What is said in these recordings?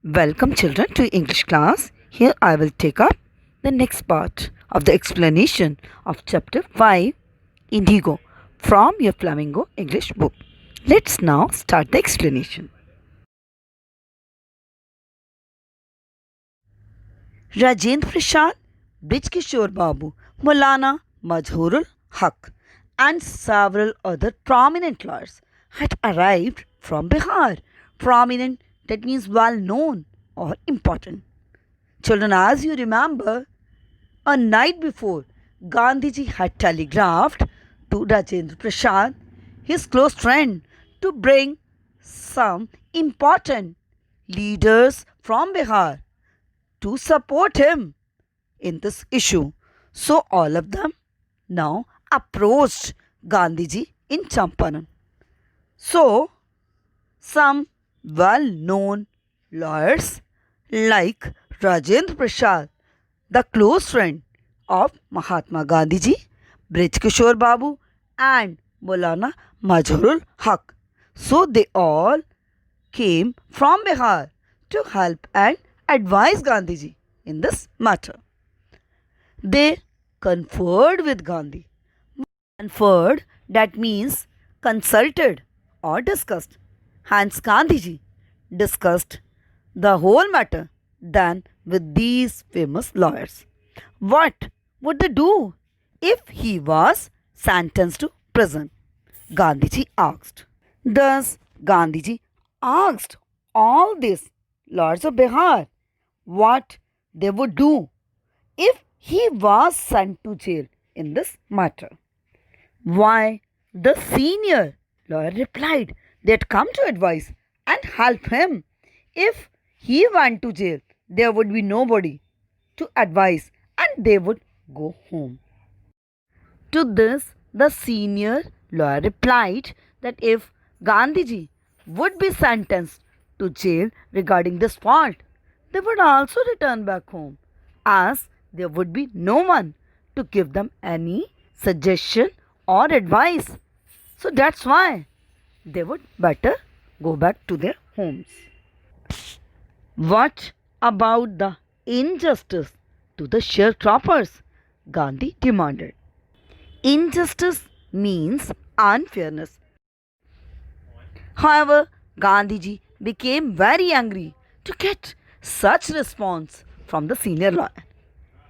Welcome children to English class. Here I will take up the next part of the explanation of chapter 5 Indigo from your Flamingo English book. Let's now start the explanation. Rajendra Prasad, Bijkishore Babu, Maulana Majhurul Haq and several other prominent lawyers had arrived from Bihar. Prominent, that means well known or important. Children, as you remember, a night before, Gandhiji had telegraphed to Rajendra Prasad, his close friend, to bring some important leaders from Bihar to support him in this issue. So all of them now approached Gandhiji in Champaran. So some well-known lawyers like Rajendra Prasad, the close friend of Mahatma Gandhiji, Brij Kishore Babu and Maulana Majhurul Haq. So they all came from Bihar to help and advise Gandhiji in this matter. They conferred with Gandhi. Conferred, that means consulted or discussed. Hence Gandhiji discussed the whole matter then with these famous lawyers. What would they do if he was sentenced to prison? Gandhiji asked. Thus, Gandhiji asked all these lords of Bihar what they would do if he was sent to jail in this matter. Why, the senior lawyer replied they'd come to advise and help him. If he went to jail, there would be nobody to advise and they would go home. To this, the senior lawyer replied that if Gandhiji would be sentenced to jail regarding this fault, they would also return back home, as there would be no one to give them any suggestion or advice. So that's why they would better go back to their homes. What about the injustice to the sharecroppers? Gandhi demanded. Injustice means unfairness. However, Gandhiji became very angry to get such response from the senior lawyer.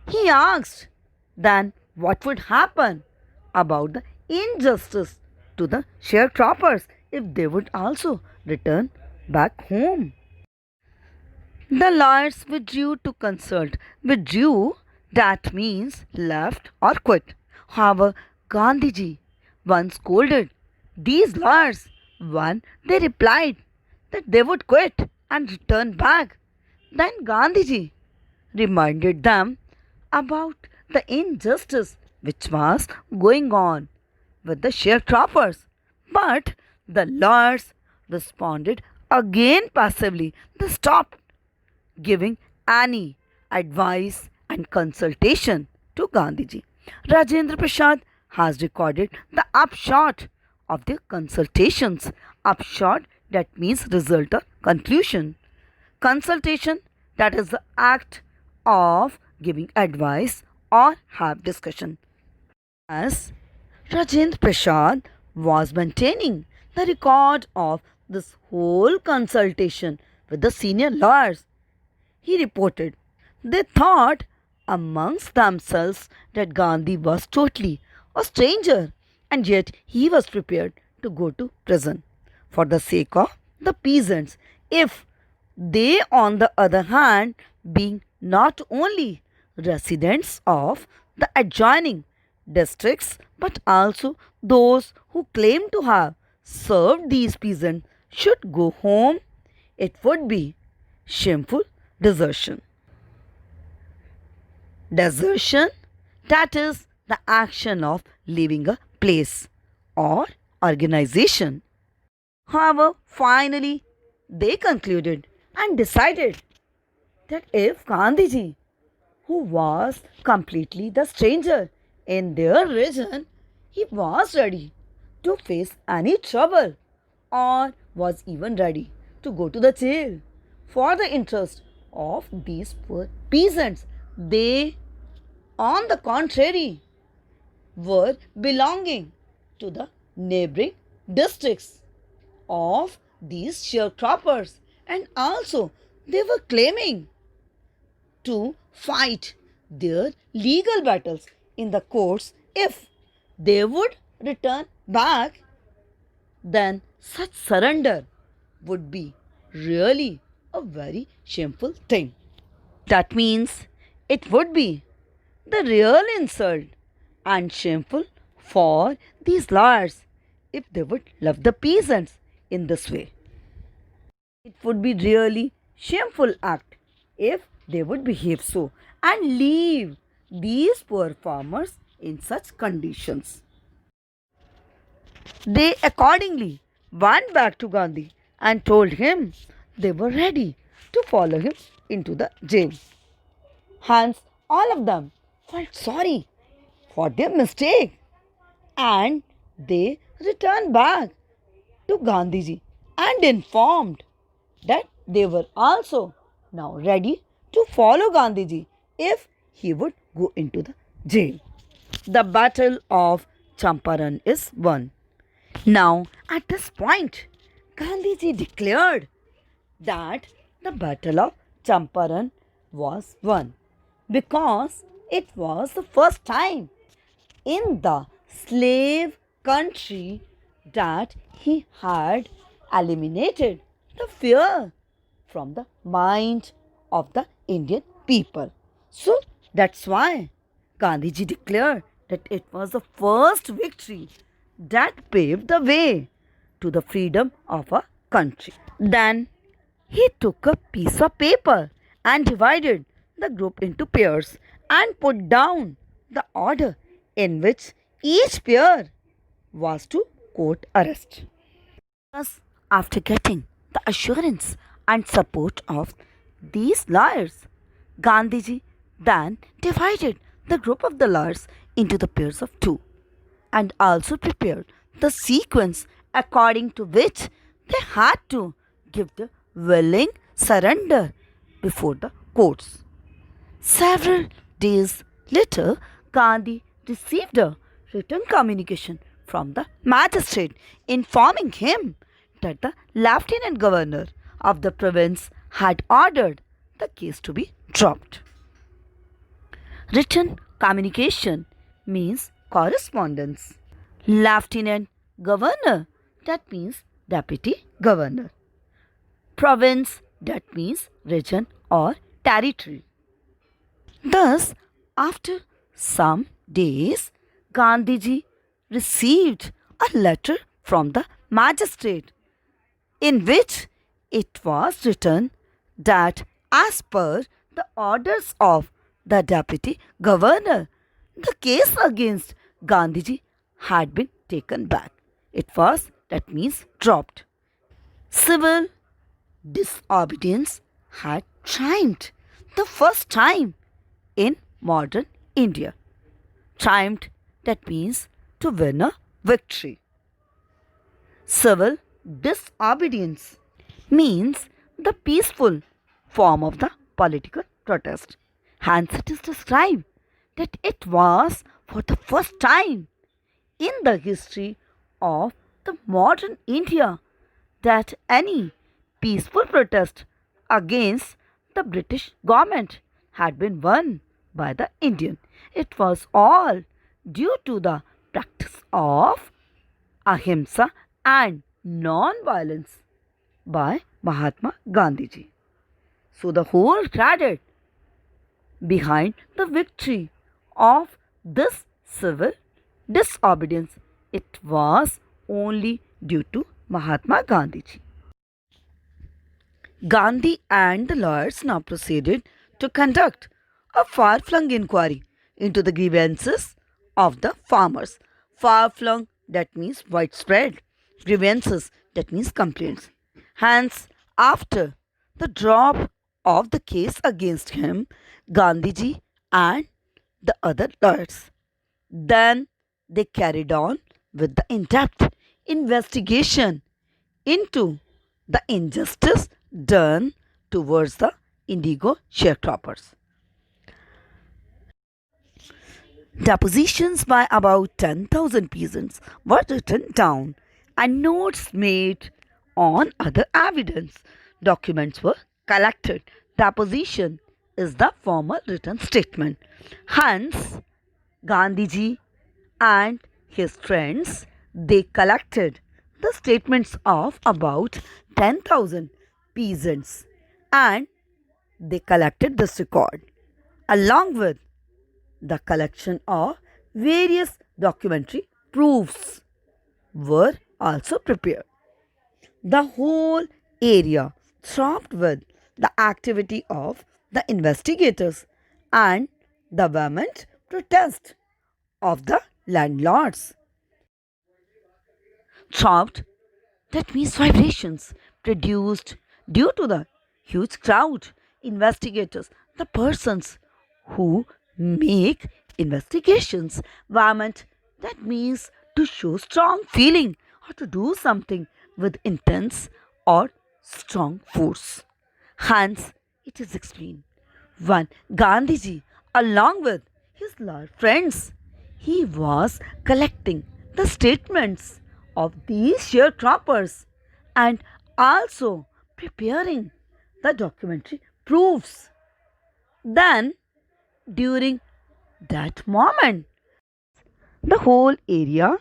He asked then what would happen about the injustice to the sharecroppers if they would also return back home. The lawyers withdrew to consult. Withdrew, that means left or quit. However, Gandhiji once scolded these lawyers when they replied that they would quit and return back. Then Gandhiji reminded them about the injustice which was going on with the sharecroppers. But the lawyers responded again passively. They stopped giving any advice and consultation to Gandhiji. Rajendra Prasad has recorded the upshot of their consultations. Upshot, that means result or conclusion. Consultation, that is the act of giving advice or have discussion. As Rajendra Prasad was maintaining the record of this whole consultation with the senior lawyers, he reported they thought amongst themselves that Gandhi was totally a stranger and yet he was prepared to go to prison for the sake of the peasants. If they, on the other hand, being not only residents of the adjoining districts but also those who claim to have served these peasants should go home, it would be shameful desertion. Desertion, that is the action of leaving a place or organization. However, finally they concluded and decided that if Gandhiji, who was completely the stranger in their region, he was ready to face any trouble or was even ready to go to the jail for the interest of these poor peasants. They, on the contrary, were belonging to the neighboring districts of these sharecroppers, and also they were claiming to fight their legal battles in the courts. If they would return back, then such surrender would be really a very shameful thing. That means it would be the real insult and shameful for these lawyers if they would love the peasants in this way. It would be really shameful act if they would behave so and leave these poor farmers in such conditions. They accordingly went back to Gandhi and told him they were ready to follow him into the jail. Hence, all of them felt sorry for their mistake and they returned back to Gandhiji and informed that they were also now ready to follow Gandhiji if he would go into the jail. The battle of Champaran is won. Now, at this point, Gandhiji declared that the battle of Champaran was won because it was the first time in the slave country that he had eliminated the fear from the mind of the Indian people. So that's why Gandhiji declared that it was the first victory that paved the way to the freedom of a country. Then he took a piece of paper and divided the group into pairs and put down the order in which each pair was to court arrest. Thus, after getting the assurance and support of these lawyers, Gandhiji then divided the group of the lawyers into the pairs of two and also prepared the sequence according to which they had to give the willing surrender before the courts. Several days later, Gandhi received a written communication from the magistrate informing him that the lieutenant governor of the province had ordered the case to be dropped. Written communication means correspondence. Lieutenant governor, that means deputy governor. Province, that means region or territory. Thus, after some days, Gandhiji received a letter from the magistrate in which it was written that as per the orders of the deputy governor, the case against Gandhiji had been taken back. It was, that means, dropped. Civil disobedience had triumphed the first time in modern India. Triumphed, that means to win a victory. Civil disobedience means the peaceful form of the political protest. Hence, it is described that it was for the first time in the history of the modern India that any peaceful protest against the British government had been won by the Indian. It was all due to the practice of ahimsa and non-violence by Mahatma Gandhiji. So the whole credit behind the victory of this civil disobedience, it was only due to Mahatma Gandhiji. Gandhi and the lawyers now proceeded to conduct a far-flung inquiry into the grievances of the farmers. Far-flung, that means widespread. Grievances, that means complaints. Hence, after the drop of the case against him, Gandhiji and the other lawyers, then they carried on with the in-depth investigation into the injustice done towards the indigo sharecroppers. Depositions by about 10,000 peasants were written down and notes made on other evidence. Documents were collected. Deposition is the formal written statement. Hence, Gandhiji and his friends, they collected the statements of about 10,000 peasants and they collected this record along with the collection of various documentary proofs were also prepared. The whole area throbbed with the activity of the investigators and the vehement protest of the landlords. Throbbed, that means vibrations produced due to the huge crowd, investigators, the persons who make investigations. Vehement, that means to show strong feeling or to do something with intense or strong force. Hence, it is explained. 1. Gandhiji, along with his friends, he was collecting the statements of these sharecroppers and also preparing the documentary proofs. Then, during that moment, the whole area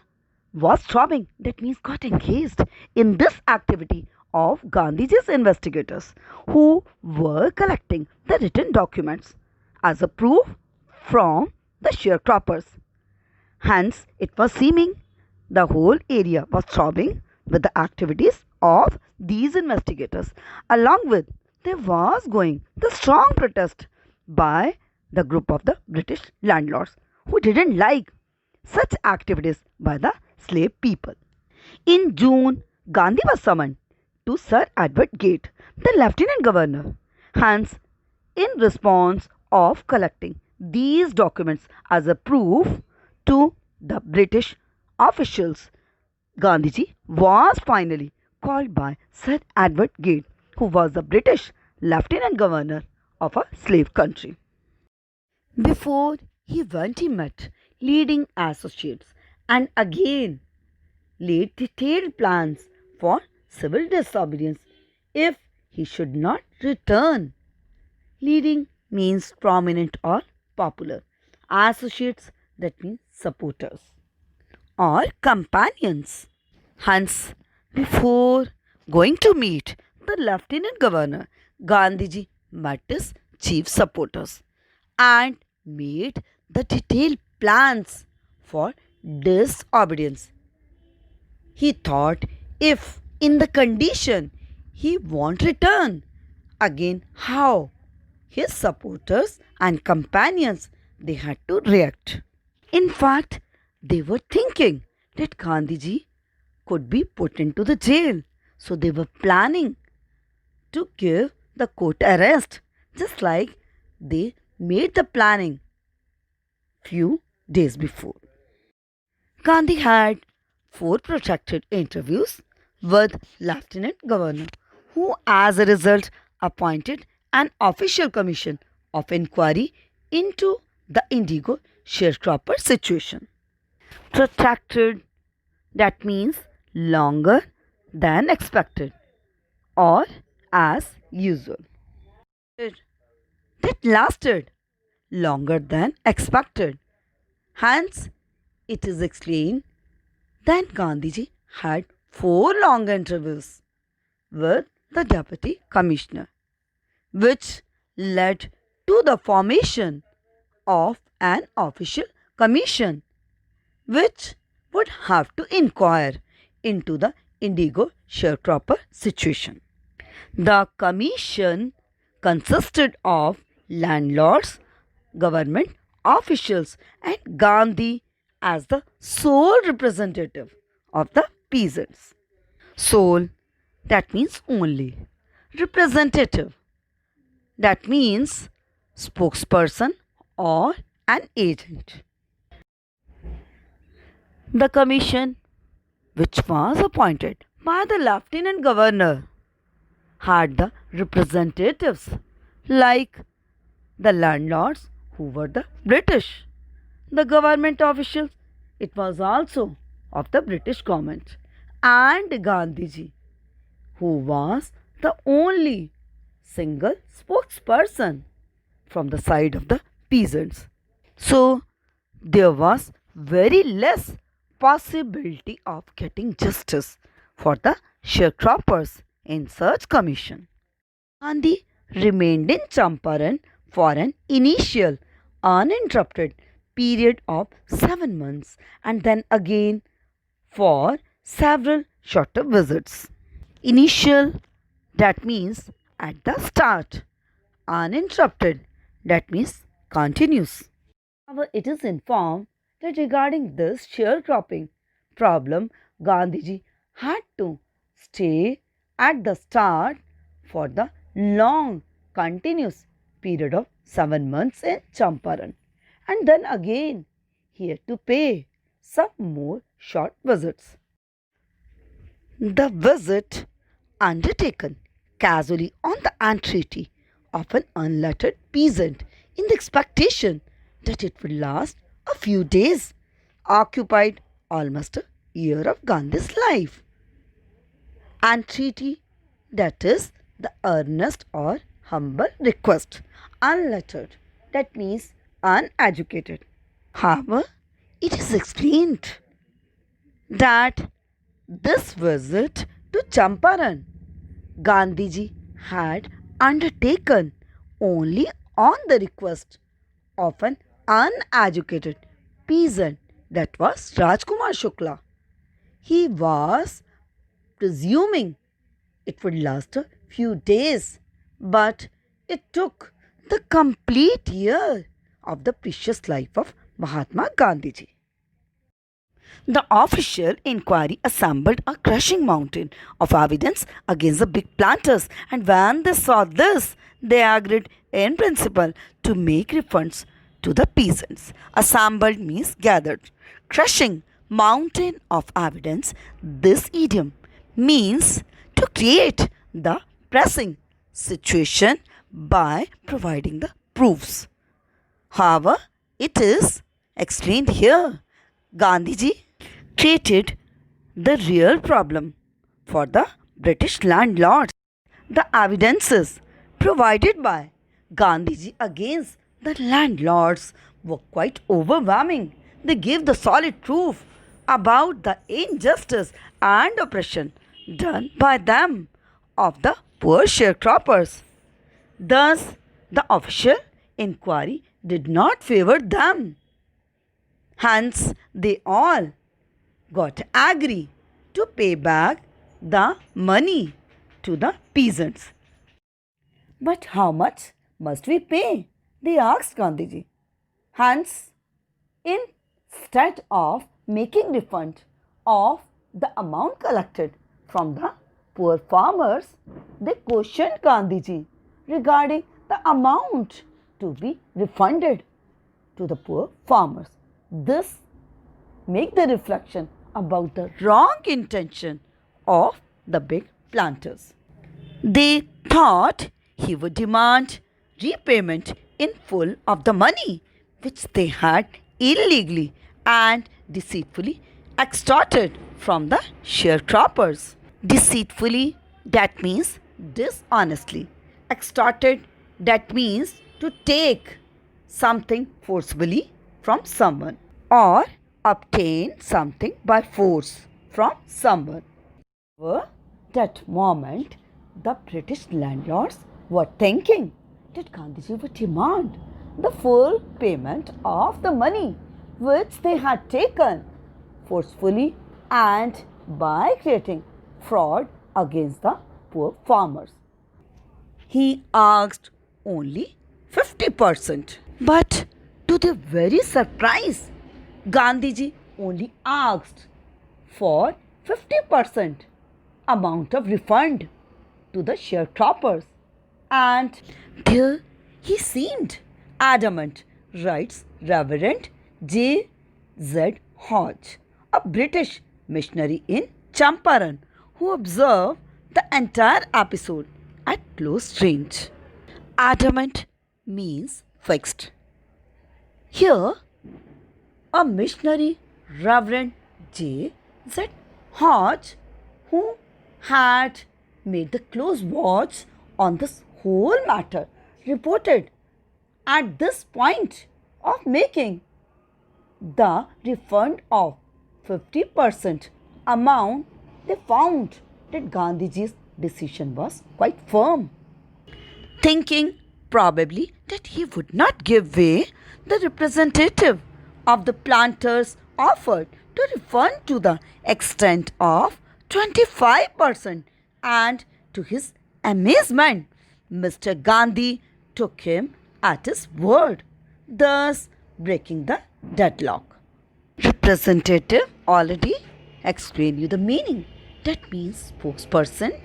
was throbbing, that means got engaged in this activity of Gandhiji's investigators who were collecting the written documents as a proof from the sharecroppers. Hence, it was seeming the whole area was throbbing with the activities of these investigators. Along with, there was going the strong protest by the group of the British landlords who didn't like such activities by the slave people. In June, Gandhi was summoned to Sir Edward Gate, the Lieutenant Governor. Hence, in response of collecting these documents as a proof to the British officials, Gandhiji was finally called by Sir Edward Gate, who was the British Lieutenant Governor of a slave country. Before he went, he met leading associates and again laid detailed plans for civil disobedience if he should not return. Leading means prominent or popular. Associates, that means supporters or companions. Hence, before going to meet the Lieutenant Governor, Gandhiji met his chief supporters and made the detailed plans for disobedience. He thought if in the condition he won't return, again how his supporters and companions they had to react. In fact, they were thinking that Gandhiji could be put into the jail. So they were planning to give the court arrest, just like they made the planning few days before. Gandhi had 4 protracted interviews with Lieutenant Governor, who as a result appointed an official commission of inquiry into the indigo sharecropper situation. Protracted, that means longer than expected or as usual. That lasted longer than expected. Hence, it is explained that Gandhiji had 4 long interviews with the Deputy Commissioner, which led to the formation of an official commission which would have to inquire into the indigo sharecropper situation. The commission consisted of landlords, government officials, and Gandhi as the sole representative of the peasants. Sole, that means only. Representative, that means spokesperson or an agent. The commission, which was appointed by the Lieutenant Governor, had the representatives like the landlords who were the British, the government officials, it was also of the British government, and Gandhiji, who was the only single spokesperson from the side of the peasants. So there was very less possibility of getting justice for the sharecroppers in such commission. Gandhi remained in Champaran for an initial uninterrupted period of 7 months and then again for several shorter visits. Initial, that means at the start. Uninterrupted, that means continuous. However, it is informed that regarding this sharecropping problem, Gandhiji had to stay at the start for the long continuous period of 7 months in Champaran, and then again he had to pay some more short visits. The visit undertaken casually on the entreaty of an unlettered peasant in the expectation that it would last a few days occupied almost a year of Gandhi's life. Entreaty, that is the earnest or humble request. Unlettered, that means uneducated. However, it is explained that this visit to Champaran Gandhiji had undertaken only on the request of an uneducated peasant, that was Rajkumar Shukla. He was presuming it would last a few days, but it took the complete year of the precious life of Mahatma Gandhiji. The official inquiry assembled a crushing mountain of evidence against the big planters, and when they saw this, they agreed in principle to make refunds to the peasants. Assembled means gathered. Crushing mountain of evidence, this idiom means to create the pressing situation by providing the proofs. However, it is explained here. Gandhiji created the real problem for the British landlords. The evidences provided by Gandhiji against the landlords were quite overwhelming. They gave the solid proof about the injustice and oppression done by them of the poor sharecroppers. Thus, the official inquiry did not favor them. Hence, they all got agree to pay back the money to the peasants. But how much must we pay? They asked Gandhiji. Hence, instead of making refund of the amount collected from the poor farmers, they questioned Gandhiji regarding the amount to be refunded to the poor farmers. This make the reflection about the wrong intention of the big planters. They thought he would demand repayment in full of the money which they had illegally and deceitfully extorted from the sharecroppers. Deceitfully, that means dishonestly. Extorted, that means to take something forcibly from someone or obtain something by force from someone. However, that moment, the British landlords were thinking that Gandhiji would demand the full payment of the money which they had taken forcefully and by creating fraud against the poor farmers. He asked only 50%. But to their very surprise, Gandhiji only asked for 50% amount of refund to the sharecroppers. And there he seemed adamant, writes Reverend J.Z. Hodge, a British missionary in Champaran, who observed the entire episode at close range. Adamant means fixed. Here, a missionary, Reverend J. Z. Hodge, who had made the close watch on this whole matter, reported at this point of making the refund of 50% amount, they found that Gandhiji's decision was quite firm. Thinking probably that he would not give way, the representative of the planters offered to refund to the extent of 25%, and to his amazement, Mr. Gandhi took him at his word, thus breaking the deadlock. Representative already explained you the meaning. That means spokesperson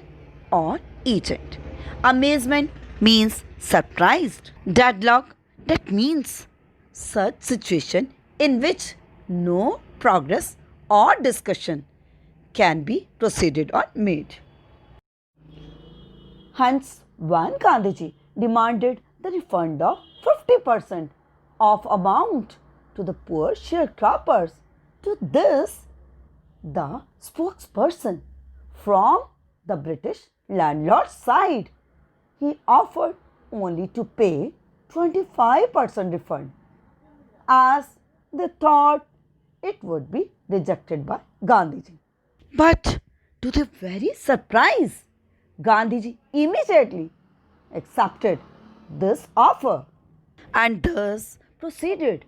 or agent. Amazement means surprised. Deadlock, that means such situation in which no progress or discussion can be proceeded or made. Hence, when Gandhiji demanded the refund of 50% of amount to the poor sharecroppers, to this, the spokesperson from the British landlord's side, he offered only to pay 25% refund, as they thought it would be rejected by Gandhiji. But to their very surprise, Gandhiji immediately accepted this offer and thus proceeded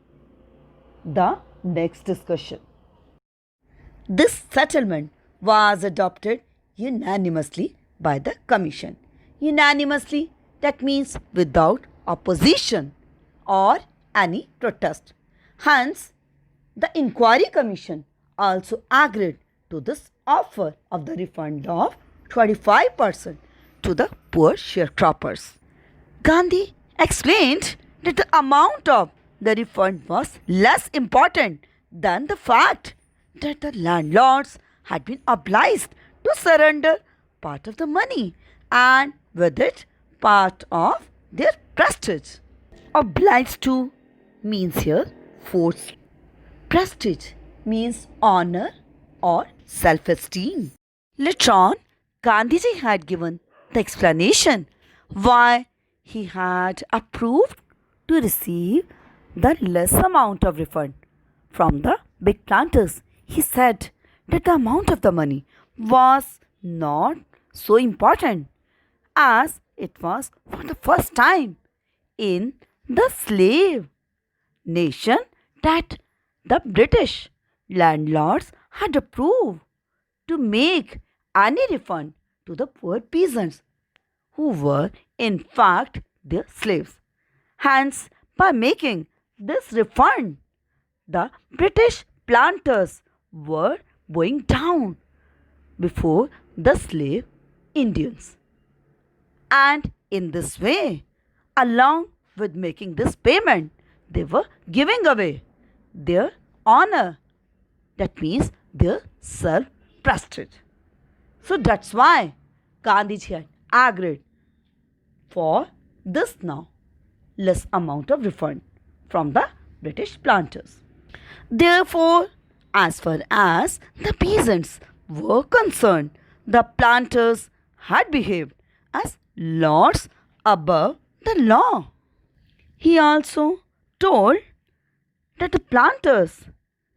the next discussion. This settlement was adopted unanimously by the Commission. Unanimously, that means without opposition or any protest. Hence, the Inquiry Commission also agreed to this offer of the refund of 25% to the poor sharecroppers. Gandhi explained that the amount of the refund was less important than the fact that the landlords had been obliged to surrender part of the money and with it part of their prestige. Obliged to means here forced. Prestige means honor or self-esteem. Later on, Gandhiji had given the explanation why he had approved to receive the less amount of refund from the big planters. He said that the amount of the money was not so important, as it was for the first time in the slave nation that the British landlords had approved to make any refund to the poor peasants who were in fact their slaves. Hence, by making this refund, the British planters were bowing down before the slave Indians. And in this way, along with making this payment, they were giving away their honor. That means their self-prestige. So that's why Gandhiji had agreed for this now less amount of refund from the British planters. Therefore, as far as the peasants were concerned, the planters had behaved as lords above the law. He also told that the planters,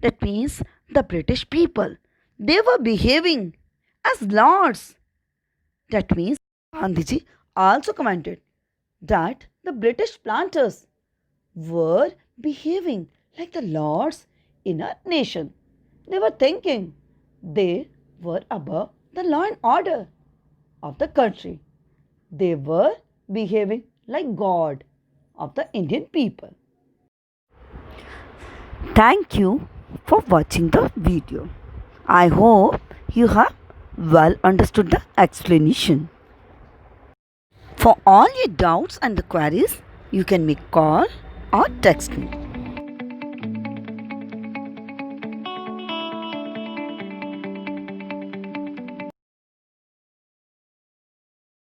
that means the British people, they were behaving as lords. That means Gandhiji also commented that the British planters were behaving like the lords in a nation. They were thinking they were above the law and order of the country. They were behaving like God of the Indian people. Thank you for watching the video. I hope you have well understood the explanation. For all your doubts and the queries, you can make call or text me.